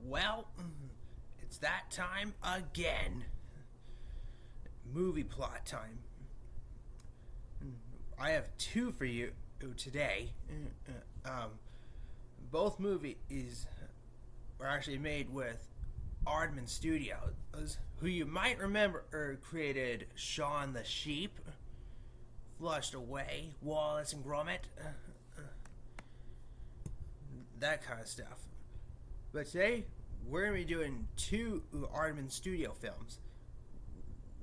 Well, it's that time again. Movie plot time. I have two for you today. Both movies were actually made with Aardman Studios, who you might remember created Shaun the Sheep, Flushed Away, Wallace and Gromit, that kind of stuff. But today, we're going to be doing two Aardman Studio films.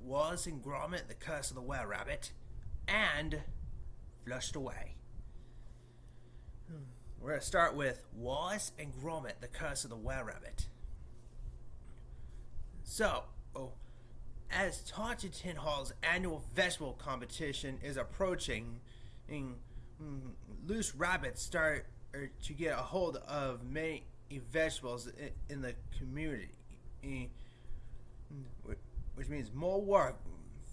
Wallace and Gromit, The Curse of the Were-Rabbit, and Flushed Away. We're going to start with Wallace and Gromit, The Curse of the Were-Rabbit. So, as Taunton Hall's annual vegetable competition is approaching, loose rabbits start to get a hold of many vegetables in the community, which means more work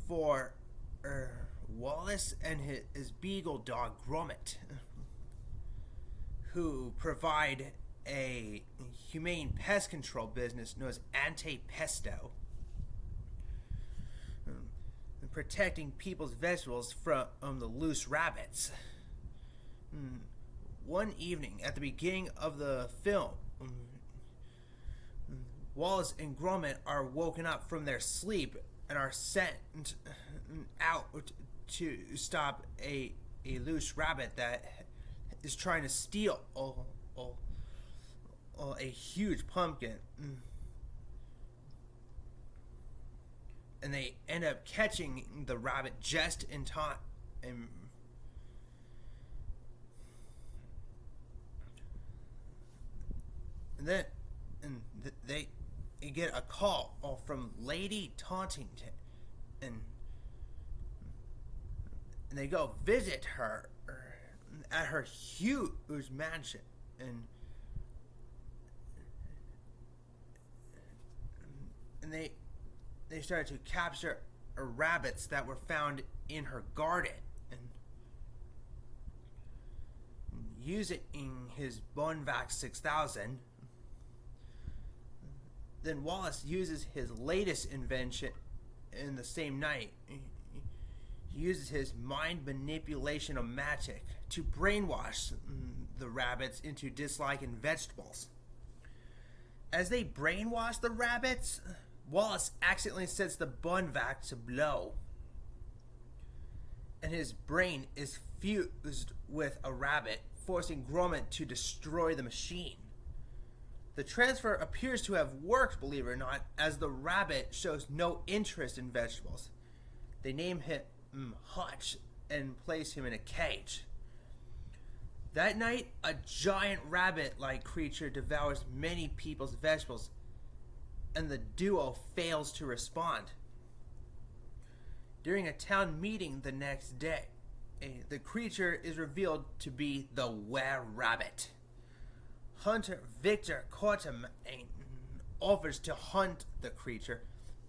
for Wallace and his beagle dog Gromit, who provide a humane pest control business known as Anti-Pesto, protecting people's vegetables from the loose rabbits. One evening at the beginning of the film, Wallace and Gromit are woken up from their sleep and are sent out to stop a loose rabbit that is trying to steal a huge pumpkin. And they end up catching the rabbit just in time. And then they get a call from Lady Tauntington, and they go visit her at her huge mansion, and they started to capture rabbits that were found in her garden, and using his Bonvac 6000. Then Wallace uses his latest invention in the same night. He uses his mind manipulation of magic to brainwash the rabbits into disliking vegetables. As they brainwash the rabbits, Wallace accidentally sets the Bonvac to blow, and his brain is fused with a rabbit, forcing Gromit to destroy the machine. The transfer appears to have worked, believe it or not, as the rabbit shows no interest in vegetables. They name him Hutch and place him in a cage. That night, a giant rabbit-like creature devours many people's vegetables, and the duo fails to respond. During a town meeting the next day, the creature is revealed to be the Were-Rabbit. Hunter Victor Cortman offers to hunt the creature,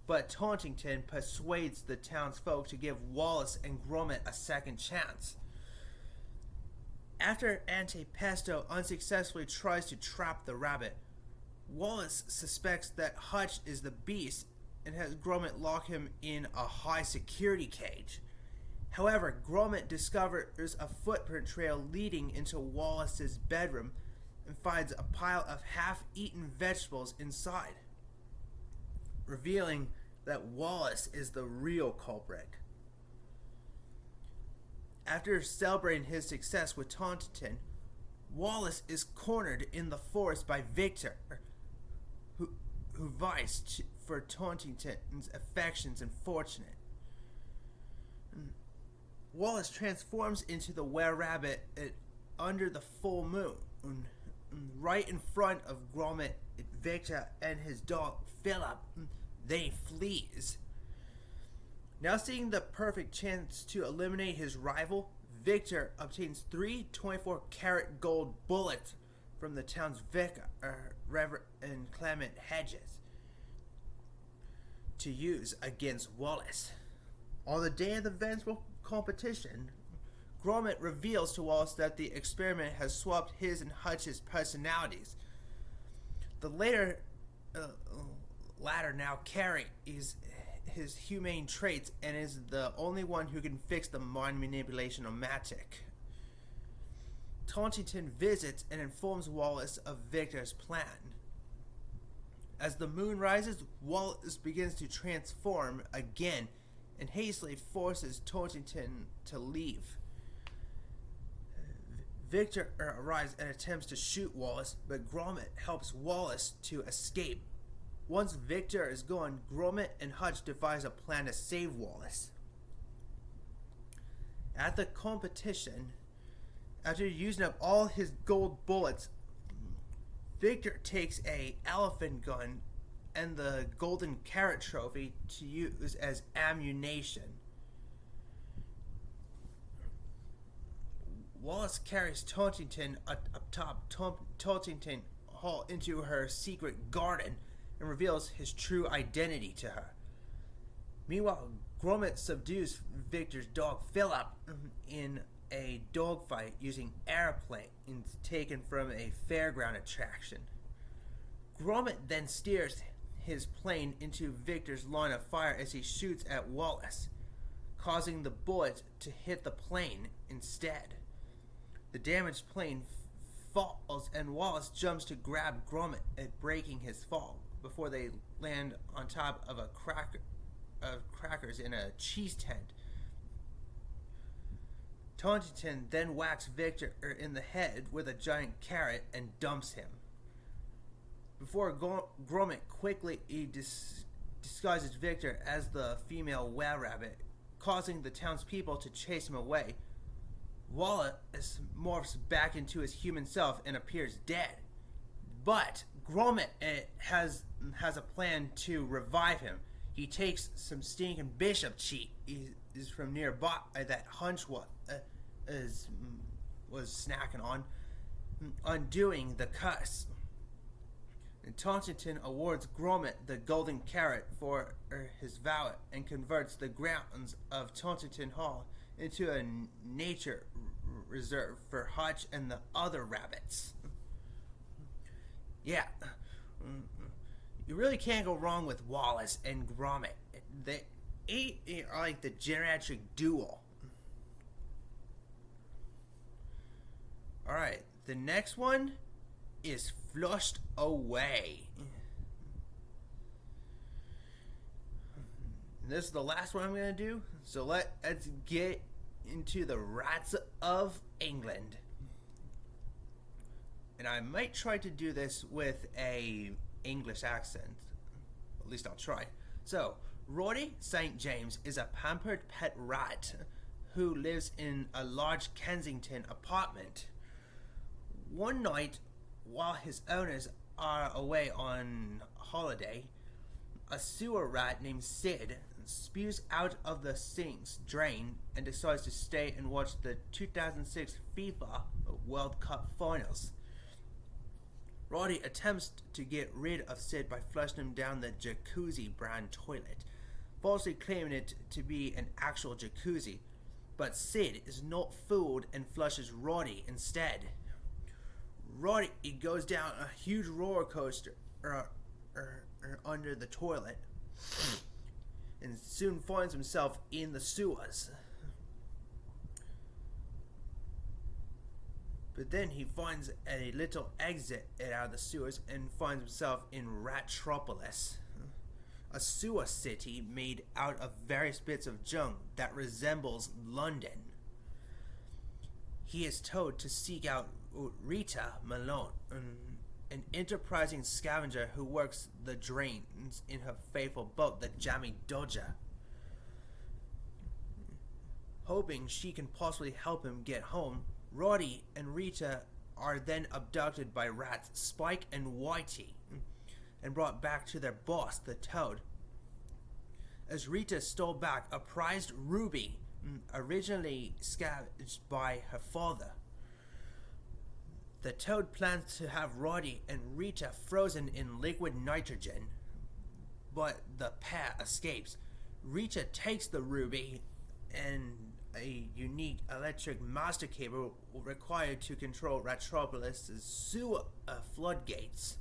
but Tauntington persuades the townsfolk to give Wallace and Gromit a second chance. After Anti-Pesto unsuccessfully tries to trap the rabbit, Wallace suspects that Hutch is the beast and has Gromit lock him in a high security cage. However, Gromit discovers a footprint trail leading into Wallace's bedroom and finds a pile of half-eaten vegetables inside, revealing that Wallace is the real culprit. After celebrating his success with Taunton, Wallace is cornered in the forest by Victor, who vies for Tauntington's affections and fortune. Wallace transforms into the Were-Rabbit under the full moon, right in front of Gromit, Victor, and his dog Philip. They flees. Now seeing the perfect chance to eliminate his rival, Victor obtains 3 24-karat gold bullets from the town's vicar, Reverend Clement Hedges, to use against Wallace. On the day of the vegetable competition, Gromit reveals to Wallace that the experiment has swapped his and Hutch's personalities. The latter uh, latter now carries his humane traits and is the only one who can fix the mind manipulation of magic. Tauntington visits and informs Wallace of Victor's plan. As the moon rises, Wallace begins to transform again and hastily forces Tauntington to leave. Victor arrives and attempts to shoot Wallace, but Gromit helps Wallace to escape. Once Victor is gone, Gromit and Hutch devise a plan to save Wallace. At the competition, after using up all his gold bullets, Victor takes a elephant gun and the golden carrot trophy to use as ammunition. Wallace carries Tauntington up top Tauntington Hall into her secret garden and reveals his true identity to her. Meanwhile, Gromit subdues Victor's dog Philip in a dogfight using airplanes taken from a fairground attraction. Gromit then steers his plane into Victor's line of fire as he shoots at Wallace, causing the bullet to hit the plane instead. The damaged plane falls and Wallace jumps to grab Gromit at breaking his fall before they land on top of crackers in a cheese tent. Tauntington then whacks Victor in the head with a giant carrot and dumps him. Before Gromit quickly disguises Victor as the female were-rabbit, causing the townspeople to chase him away. Wallace morphs back into his human self and appears dead. But Gromit has a plan to revive him. He takes some stinking bishop cheat is from nearby that Hunch was snacking on, undoing the cuss. And Tauntington awards Gromit the golden carrot for his vow and converts the grounds of Tauntington Hall into a nature reserve for Hutch and the other rabbits. Yeah, you really can't go wrong with Wallace and Gromit. They are like the geriatric duo. Alright, the next one is Flushed Away. This is the last one I'm going to do, so let's get into the Rats of England. And I might try to do this with a English accent. At least I'll try. So, Roddy St. James is a pampered pet rat who lives in a large Kensington apartment. One night, while his owners are away on holiday, a sewer rat named Sid spews out of the sink's drain and decides to stay and watch the 2006 FIFA World Cup finals. Roddy attempts to get rid of Sid by flushing him down the jacuzzi brand toilet, falsely claiming it to be an actual jacuzzi, but Sid is not fooled and flushes Roddy instead. Roddy goes down a huge roller coaster under the toilet and soon finds himself in the sewers. But then he finds a little exit out of the sewers and finds himself in Ratropolis, a sewer city made out of various bits of junk that resembles London. He is told to seek out Rita Malone, an enterprising scavenger who works the drains in her faithful boat, the Jammy Dodger. Hoping she can possibly help him get home, Roddy and Rita are then abducted by rats Spike and Whitey and brought back to their boss, the Toad. As Rita stole back a prized ruby originally scavenged by her father, the Toad plans to have Roddy and Rita frozen in liquid nitrogen, but the pair escapes. Rita takes the ruby and a unique electric master cable required to control Ratropolis' sewer floodgates.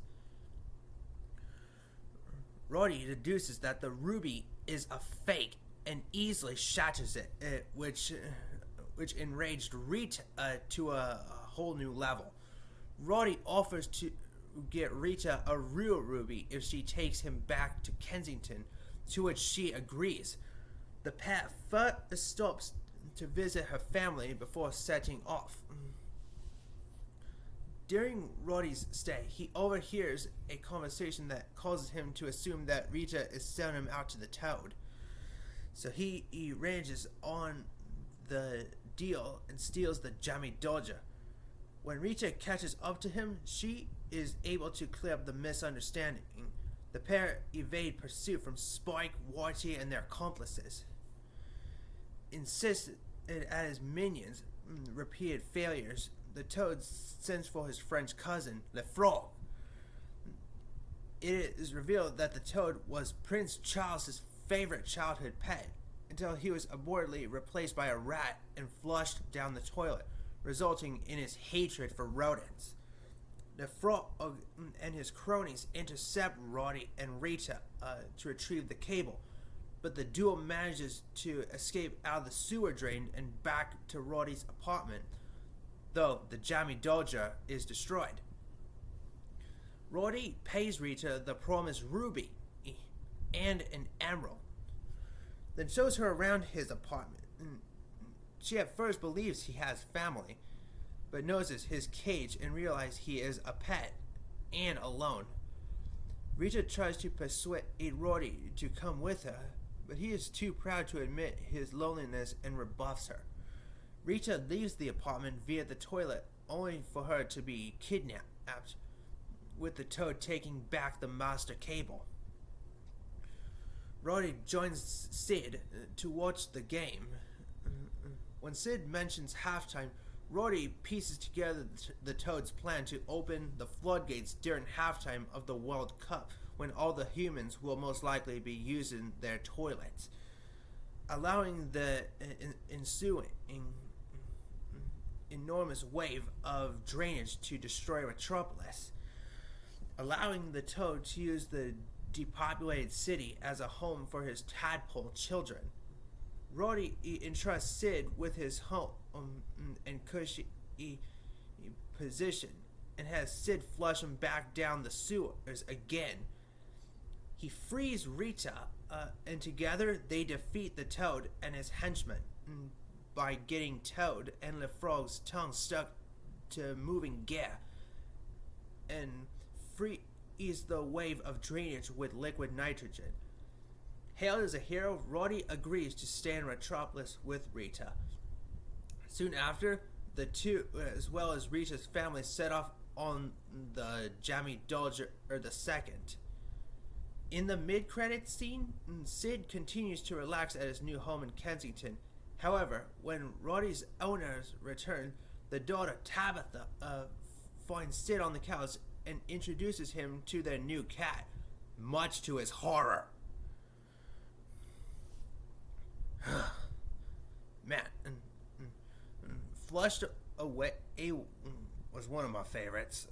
Roddy deduces that the ruby is a fake and easily shatters it, which enraged Rita to a whole new level. Roddy offers to get Rita a real ruby if she takes him back to Kensington, to which she agrees. The pair first stops to visit her family before setting off. During Roddy's stay, he overhears a conversation that causes him to assume that Rita is selling him out to the Toad. So he arranges on the deal and steals the Jammy Dodger. When Rita catches up to him, she is able to clear up the misunderstanding. The pair evade pursuit from Spike, Whitey, and their accomplices. Insisted at his minions' repeated failures, the Toad sends for his French cousin, Le Frog. It is revealed that the Toad was Prince Charles's favorite childhood pet, until he was abruptly replaced by a rat and flushed down the toilet, resulting in his hatred for rodents. The Frog and his cronies intercept Roddy and Rita to retrieve the cable, but the duo manages to escape out of the sewer drain and back to Roddy's apartment, though the Jammy Dodger is destroyed. Roddy pays Rita the promised ruby and an emerald, then shows her around his apartment. She at first believes he has family, but notices his cage and realizes he is a pet and alone. Rita tries to persuade Roddy to come with her, but he is too proud to admit his loneliness and rebuffs her. Rita leaves the apartment via the toilet, only for her to be kidnapped, with the Toad taking back the master cable. Roddy joins Sid to watch the game. When Sid mentions halftime, Roddy pieces together the Toad's plan to open the floodgates during halftime of the World Cup, when all the humans will most likely be using their toilets, allowing the ensuing enormous wave of drainage to destroy Metropolis, allowing the Toad to use the depopulated city as a home for his tadpole children. Roddy entrusts Sid with his home and cushy position, and has Sid flush him back down the sewers again. He frees Rita, and together they defeat the Toad and his henchmen by getting Toad and LeFrog's tongue stuck to moving gear, and frees the wave of drainage with liquid nitrogen. Hailed as a hero, Roddy agrees to stay in Metropolis with Rita. Soon after, the two, as well as Rita's family, set off on the Jammy Dodger II. In the mid-credits scene, Sid continues to relax at his new home in Kensington. However, when Roddy's owners return, the daughter Tabitha finds Sid on the couch and introduces him to their new cat, much to his horror. Man, Flushed Away was one of my favorites.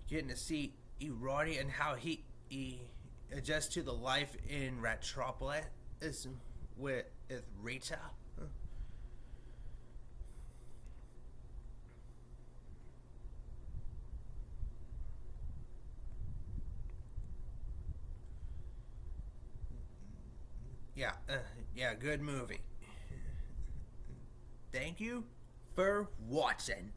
Getting to see Roddy and how he adjusts to the life in Retropolis with Rita. Yeah, good movie. Thank you for watching.